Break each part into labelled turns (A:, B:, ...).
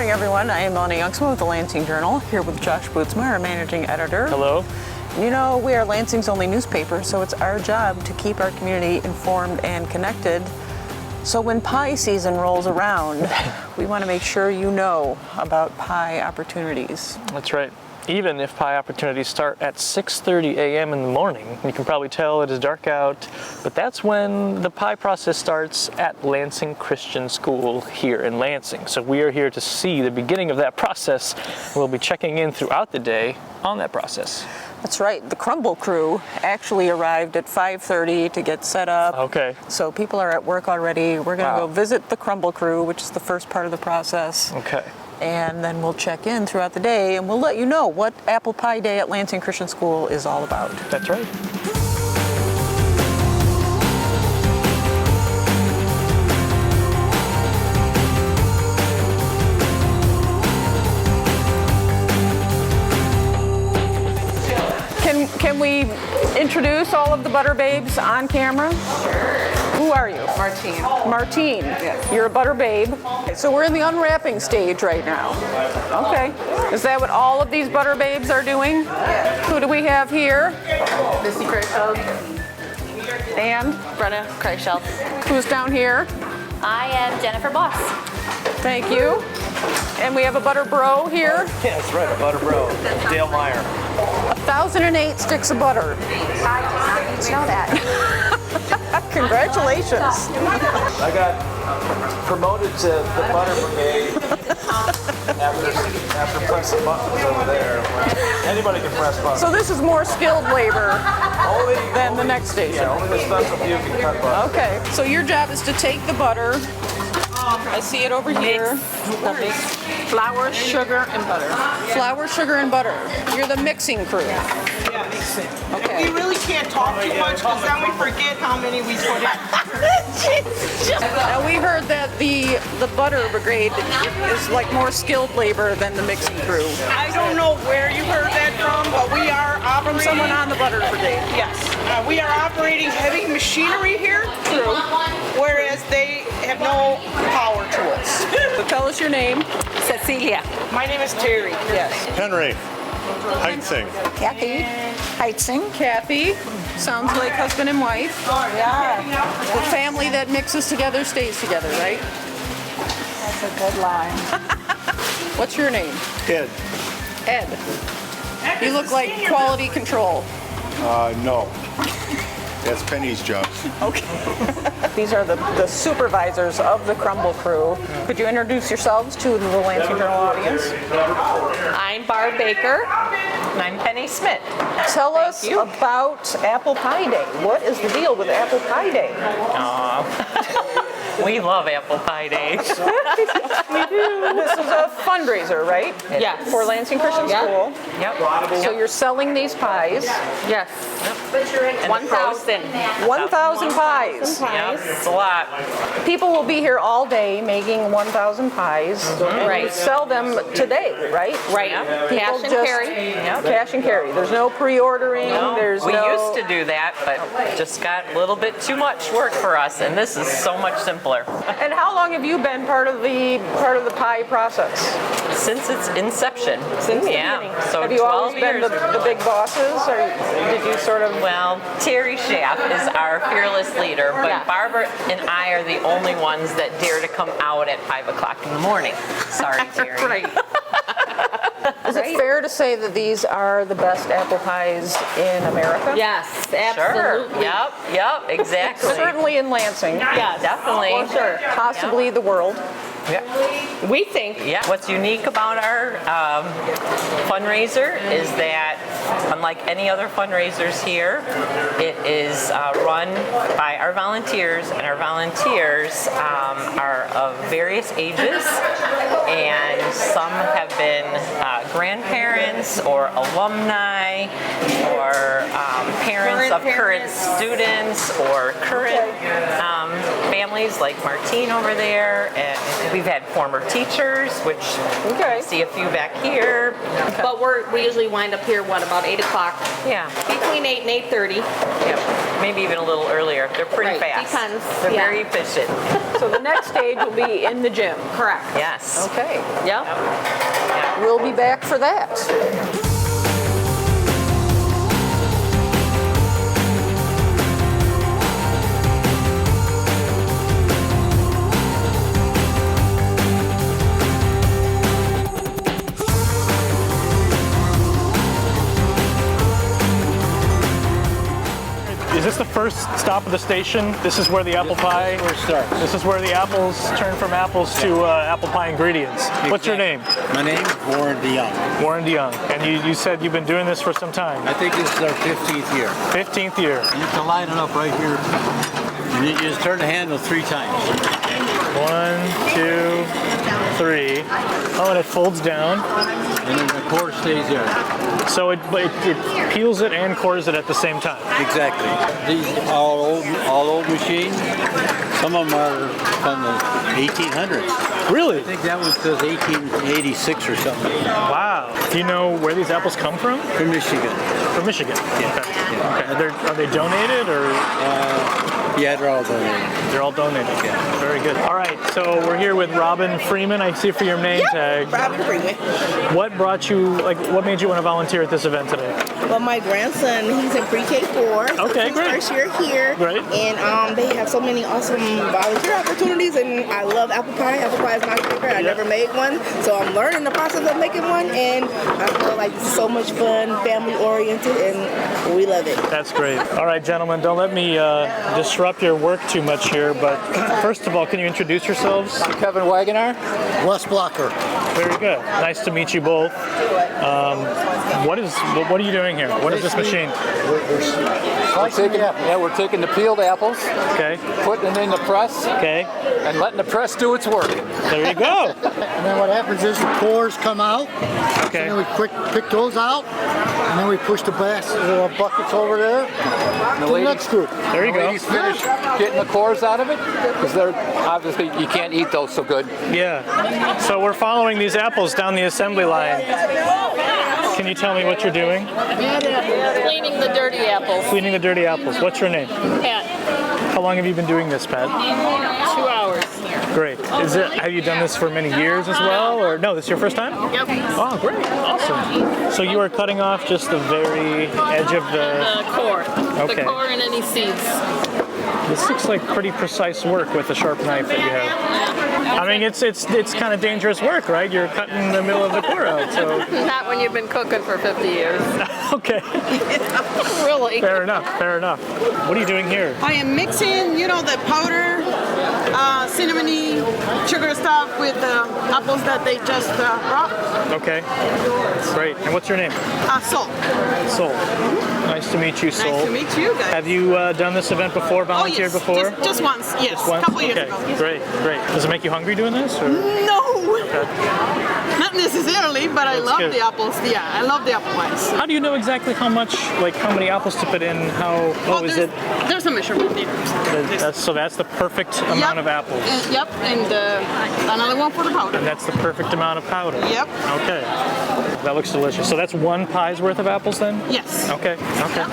A: morning, everyone. I am Melanie Jongsma with the Lansing Journal, here with Josh Bootsma, our managing editor.
B: Hello.
A: You know, we are Lansing's only newspaper, so it's our job to keep our community informed and connected. So when pie season rolls around, we want to make sure you know about pie opportunities.
B: That's right. Even if pie opportunities start at 6:30 a.m. in the morning, you can probably tell it is dark out, but that's when the pie process starts at Lansing Christian School here in Lansing. So we are here to see the beginning of that process. We'll be checking in throughout the day on that process.
A: That's right. The Crumble Crew actually arrived at 5:30 to get set up.
B: Okay.
A: So people are at work already. We're going to go visit the Crumble Crew, which is the first part of the process.
B: Okay.
A: And then we'll check in throughout the day and we'll let you know what Apple Pie Day at Lansing Christian School is all about.
B: That's right.
A: Can we introduce all of the Butter Babes on camera?
C: Sure.
A: Who are you?
C: Martine.
A: Martine.
C: Yes.
A: You're a Butter Babe. So we're in the unwrapping stage right now. Okay. Is that what all of these Butter Babes are doing?
C: Yes.
A: Who do we have here?
C: Missy Kreisel.
A: And
C: Brenna Kreisel.
A: who's down here?
D: I am Jennifer Boss.
A: Thank you. And we have a Butter Bro here.
B: Yeah, that's right, a butter bro. Dale Meyer.
A: 1,008 sticks of butter.
D: I did not need to know that.
A: Congratulations.
E: I got promoted to the butter brigade after pressing buttons over there. Anybody can press buttons.
A: So this is more skilled labor than the next station.
E: Yeah, only the special few can cut buttons.
A: Okay, so your job is to take the butter. I see it over here.
C: Flour, sugar, and butter.
A: Flour, sugar, and butter. You're the mixing crew.
F: Yes.
A: Okay.
F: We really can't talk too much because then we forget how many we put in.
A: Now we heard that the butter brigade is like more skilled labor than the mixing crew.
F: I don't know where you heard that from, but we are operating.
A: From someone on the butter brigade.
F: Yes. We are operating heavy machinery here, whereas they have no power tools.
A: So tell us your name.
C: Cecilia.
F: My name is Terri.
A: Yes.
G: Henry Heitzing.
C: Kathy Heitzing.
A: Kathy. Sounds like husband and wife.
C: Yeah,
A: The family that mixes together stays together, right?
C: that's a good line.
A: What's your name?
G: Ed.
A: Ed. You look like quality control.
G: No. That's Penny's job.
A: These are the supervisors of the Crumble Crew. Could you introduce yourselves to the Lansing Journal audience?
C: I'm Barb Baker. And I'm Penny Smith.
A: Tell us about Apple Pie Day. What is the deal with Apple Pie Day?
C: We love Apple Pie Day.
A: This is a fundraiser, right?
C: Yes.
A: For Lansing Christian School.
C: Yep.
A: So you're selling these pies.
C: Yes. 1,000.
A: 1,000 pies.
C: Yep, it's a lot.
A: People will be here all day making 1,000 pies. And
C: Right.
A: you sell them today, right?
C: Right.
A: People
C: Cash and
A: just-
C: carry.
A: Cash and carry. There's no pre-ordering. There's
H: We
A: no...
H: used to do that, but just got a little bit too much work for us, and this is so much simpler.
A: And how long have you been part of the pie process?
H: Since its inception.
A: Since the
H: yeah.
A: beginning.
H: So
A: Have you
H: 12
A: always been
H: years.
A: the big bosses, or did you sort of?
H: Well, Terri Schaaf is our fearless leader, but Barbara and I are the only ones that dare to come out at 5 o'clock in the morning. Sorry, Terri.
A: Right. Is it fair to say that these are the best apple pies in America?
C: Yes,
H: Sure.
C: absolutely.
H: Yep, exactly.
A: Certainly in Lansing.
C: Yes.
H: Definitely.
C: Sure.
A: Possibly the world.
C: We think.
H: Yeah. What's unique about our fundraiser is that, unlike any other fundraisers here, it is run by our volunteers, and our volunteers are of various ages, and some have been grandparents or alumni or parents of current students or current families like Martine over there, and we've had former teachers, which
A: Okay.
H: see a few back here.
C: But we usually wind up here, about 8 o'clock?
H: Yeah,
C: Between 8 and 8:30.
H: yep. Maybe even a little earlier. They're pretty
C: Right,
H: fast.
C: depends,
H: They're
C: yeah.
H: very efficient.
A: So the next stage will be in the gym.
C: Correct.
H: Yes.
A: Okay, yeah.
H: Yeah.
A: We'll be back for that.
B: Is this the first stop of the station? This is where the apple pie
E: starts.
B: This is where the apples turn from apples to apple pie ingredients. What's your name?
I: My name is Warren DeYoung.
B: Warren DeYoung. And you said you've been doing this for some time.
I: I think this is our 15th year.
B: 15th year.
I: You have to line it up right here. And you just turn the handle 3 times.
B: 1, 2, 3. Oh, and it folds down.
I: And then the core stays there.
B: So it peels it and cores it at the same time.
I: Exactly. These are all old machines. Some of them are from the 1800s.
B: Really?
I: I think that one says 1886 or something.
B: Wow. Do you know where these apples come from?
I: From Michigan.
B: From Michigan.
I: Yeah.
B: Okay. Are they donated or?
I: Yeah, they're all donated.
B: They're all donated.
I: Yeah.
B: Very good. All right. So we're here with Robin Freeman. I see for your name tag.
F: Robin Freeman.
B: What brought you? What made you want to volunteer at this event today?
F: Well, my grandson, he's in pre-K 4. So
B: Okay,
F: it's his
B: great.
F: First year here.
B: Great.
F: And they have so many awesome volunteer opportunities, and I love apple pie. Apple pie is my favorite. I never made one, so I'm learning the process of making one, and I feel like it's so much fun, family-oriented, and we love it.
B: That's great. All right, gentlemen, don't let me disrupt your work too much here, but first of all, can you introduce yourselves?
E: Kevin Wagoner.
I: Wes Blocker.
B: Very good. Nice to meet you both. What are you doing here? What is this machine?
E: We're taking the peeled apples,
B: Okay.
E: putting them in the press,
B: Okay.
E: and letting the press do its work.
B: There you go.
I: And then what happens is the cores come out.
B: Okay.
I: And then we pick those out. And then we push the buckets over there to the next group.
B: There you go.
E: Ladies finish getting the cores out of it, because they're obviously you can't eat those so good.
B: Yeah. So we're following these apples down the assembly line. Can you tell me what you're doing?
C: Cleaning the dirty apples.
B: Cleaning the dirty apples. What's your name?
C: Pat,
B: How long have you been doing this, Pat?
C: 2 hours.
B: Great. Have you done this for many years as well, or no? This is your first time?
C: Yep.
B: Oh, great. Awesome. So you are cutting off just the very edge of the.
C: The core.
B: Okay.
C: The core and any seeds.
B: This looks like pretty precise work with the sharp knife that you have. I mean, it's kind of dangerous work, right? You're cutting the middle of the core out, so.
C: Not when you've been cooking for 50 years.
B: Okay.
C: Really.
B: Fair enough. Fair enough. What are you doing here?
F: I am mixing, the powder, cinnamony, sugar stuff with the apples that they just brought.
B: Okay. Great. And what's your name?
F: Salt.
B: Sol. Nice to meet you, Sol.
F: Nice to meet you guys.
B: Have you done this event before? Volunteered before?
F: Just once, yes.
B: Once?
F: A couple years
B: Okay.
F: ago. Yes.
B: Great. Great. Does it make you hungry doing this? Or?
F: No, not necessarily, but I love
B: good.
F: the apples. Yeah, I love the apple pies.
B: How do you know exactly how many apples to put in? Is it?
F: There's a measurement there.
B: That's the perfect amount of apples.
F: Yep, and another one for the powder.
B: And that's the perfect amount of powder.
F: Yep.
B: Okay. That looks delicious. So that's one pie's worth of apples then?
F: Yes.
B: Okay. Okay.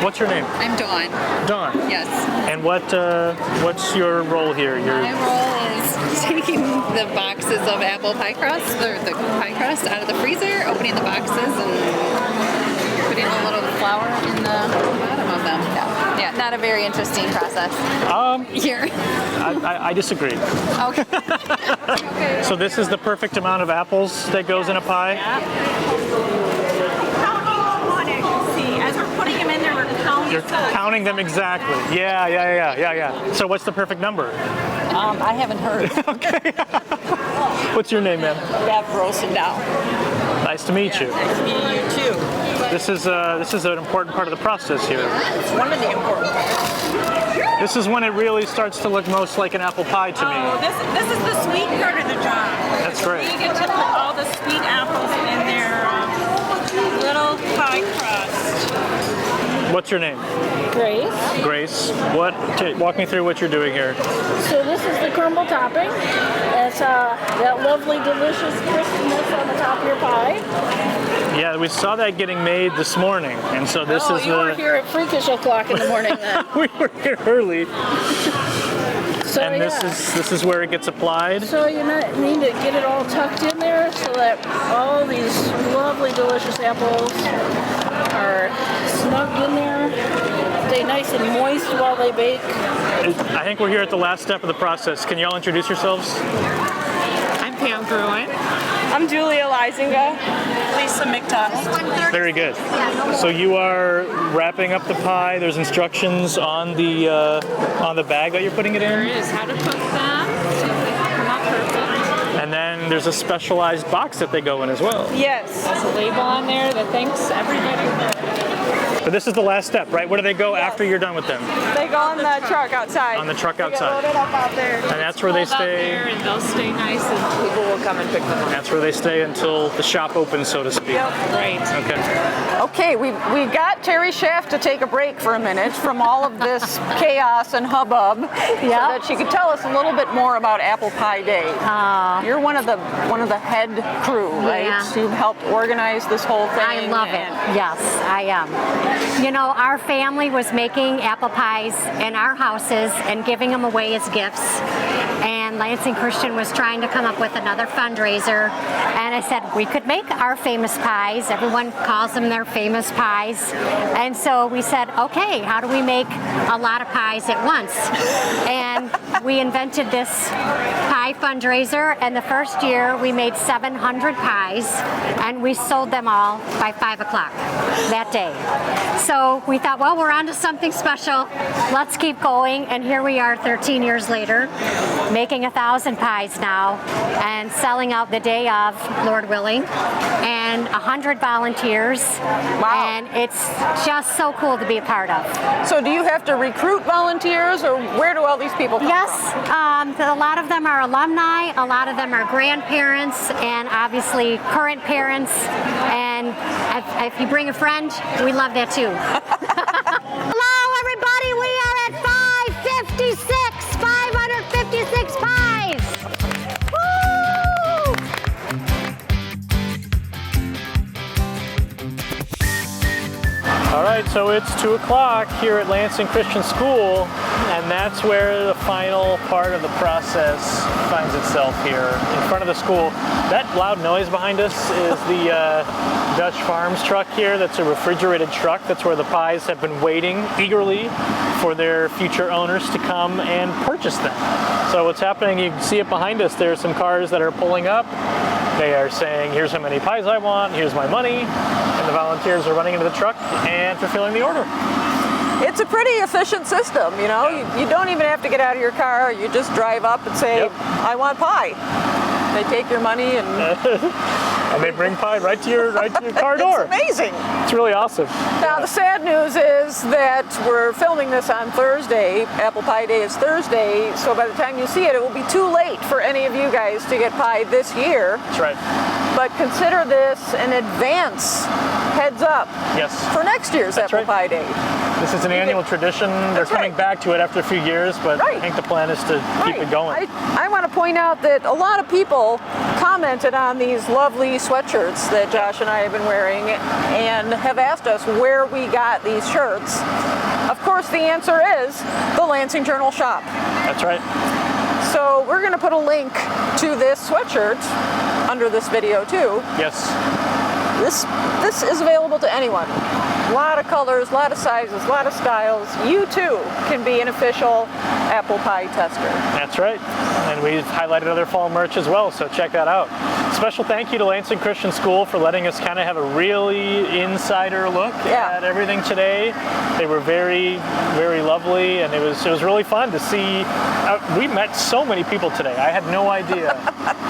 B: What's your name?
J: I'm Dawn.
B: Dawn.
J: Yes.
B: And what's your role here?
J: My role is taking the boxes of apple pie crust, the pie crust, out of the freezer, opening the boxes, and putting a little flour in the bottom of them.
D: Yeah, not a very interesting process.
J: Here.
B: I disagree.
J: Okay. Okay.
B: So this is the perfect amount of apples that goes in a pie?
C: As we're putting them in there, we're counting.
B: You're counting them exactly. Yeah. So what's the perfect number?
C: I haven't heard.
B: Okay. What's your name, ma'am?
C: Bev Rosendahl.
B: Nice to meet you.
C: Nice to meet you too.
B: This is an important part of the process here.
C: It's one of the important parts.
B: This is when it really starts to look most like an apple pie to me.
C: Oh, this is the sweet part of the job.
B: That's great.
C: You get to put all the sweet apples in their little pie crust.
B: What's your name?
K: Grace.
B: Grace. Walk me through what you're doing here.
K: So this is the crumble topping. It's that lovely, delicious crispiness on the top of your pie.
B: Yeah, we saw that getting made this morning, and so this is
K: you were here at freakish o'clock in the morning then.
B: We were here early.
K: So,
B: And this is where it gets applied.
K: So you need to get it all tucked in there so that all these lovely, delicious apples are snugged in there. Stay nice and moist while they bake.
B: I think we're here at the last step of the process. Can you all introduce yourselves?
C: I'm Pam Gruen.
L: I'm Julia Lysinga.
C: Lisa McDonald.
B: Very good. So you are wrapping up the pie. There's instructions on the bag that you're putting it in.
C: There is how to cook them to come out perfect.
B: And then there's a specialized box that they go in as well.
L: Yes.
C: There's a label on there that thanks everybody.
B: But this is the last step, right? Where do they go after you're done with them?
L: They go on the truck outside.
B: On the truck
L: They get
B: outside.
L: loaded up out there.
B: And that's where they
C: Hold out
B: stay.
C: there and they'll stay nice and people will come and pick them up.
B: That's where they stay until the shop opens, so to speak.
C: Right.
B: Okay.
A: Okay, we got Terri Schaaf to take a break for a minute from all of this chaos and hubbub so that she could tell us a little bit more about Apple Pie Day. You're one of the head crew, right?
D: Yeah.
A: You've helped organize this whole thing.
D: I love it. Yes, I am. You know, our family was making apple pies in our houses and giving them away as gifts. And Lansing Christian was trying to come up with another fundraiser. And I said, we could make our famous pies. Everyone calls them their famous pies. And so we said, okay, how do we make a lot of pies at once? And we invented this pie fundraiser. And the first year we made 700 pies and we sold them all by 5 o'clock that day. So we thought, well, we're on to something special. Let's keep going. And here we are 13 years later, making 1,000 pies now and selling out the day of, Lord willing, and 100 volunteers.
A: Wow.
D: And it's just so cool to be a part of.
A: So do you have to recruit volunteers, or where do all these people come from?
D: A lot of them are alumni, a lot of them are grandparents, and obviously current parents. And if you bring a friend, we love that too. Hello, everybody. We are at 556 pies. Woo!
B: All right, so it's 2 o'clock here at Lansing Christian School, and that's where the final part of the process finds itself here in front of the school. That loud noise behind us is the Dutch Farms truck here. That's a refrigerated truck. That's where the pies have been waiting eagerly for their future owners to come and purchase them. So what's happening, you can see it behind us. There are some cars that are pulling up. They are saying, here's how many pies I want, here's my money, and the volunteers are running into the truck and fulfilling the order.
A: It's a pretty efficient system, you know. You don't even have to get out of your car. You just drive up and say, I want pie. They take your money and
B: and they bring pie right to your car door.
A: It's amazing.
B: It's really awesome.
A: Now the sad news is that we're filming this on Thursday. Apple Pie Day is Thursday, so by the time you see it, it will be too late for any of you guys to get pie this year.
B: That's right.
A: But consider this an advance heads up for next year's Apple Pie Day.
B: This is an annual tradition. They're coming back to it after a few years, but I think the plan is to keep it going.
A: I want to point out that a lot of people commented on these lovely sweatshirts that Josh and I have been wearing and have asked us where we got these shirts. Of course, the answer is the Lansing Journal shop.
B: That's right.
A: So we're going to put a link to this sweatshirt under this video too.
B: Yes.
A: This is available to anyone. A lot of colors, a lot of sizes, a lot of styles. You too can be an official apple pie tester.
B: That's right. And we've highlighted other fall merch as well, so check that out. Special thank you to Lansing Christian School for letting us kind of have a really insider look at everything today. They were very, very lovely, and it was really fun to see. We met so many people today. I had no idea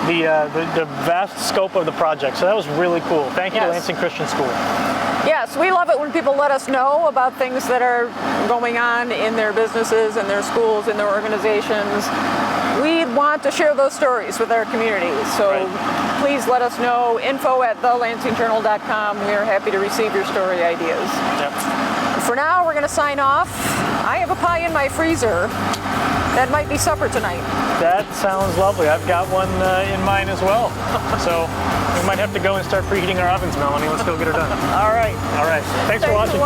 B: the vast scope of the project, so that was really cool. Thank you to Lansing Christian School.
A: Yes, we love it when people let us know about things that are going on in their businesses, in their schools, in their organizations. We want to share those stories with our community, so please let us know. info@thelansingjournal.com. We are happy to receive your story ideas.
B: Yep.
A: For now, we're going to sign off. I have a pie in my freezer. That might be supper tonight.
B: That sounds lovely. I've got one in mine as well. So we might have to go and start preheating our ovens, Melanie. Let's go get her done.
A: All right.
B: All right. Thanks for watching.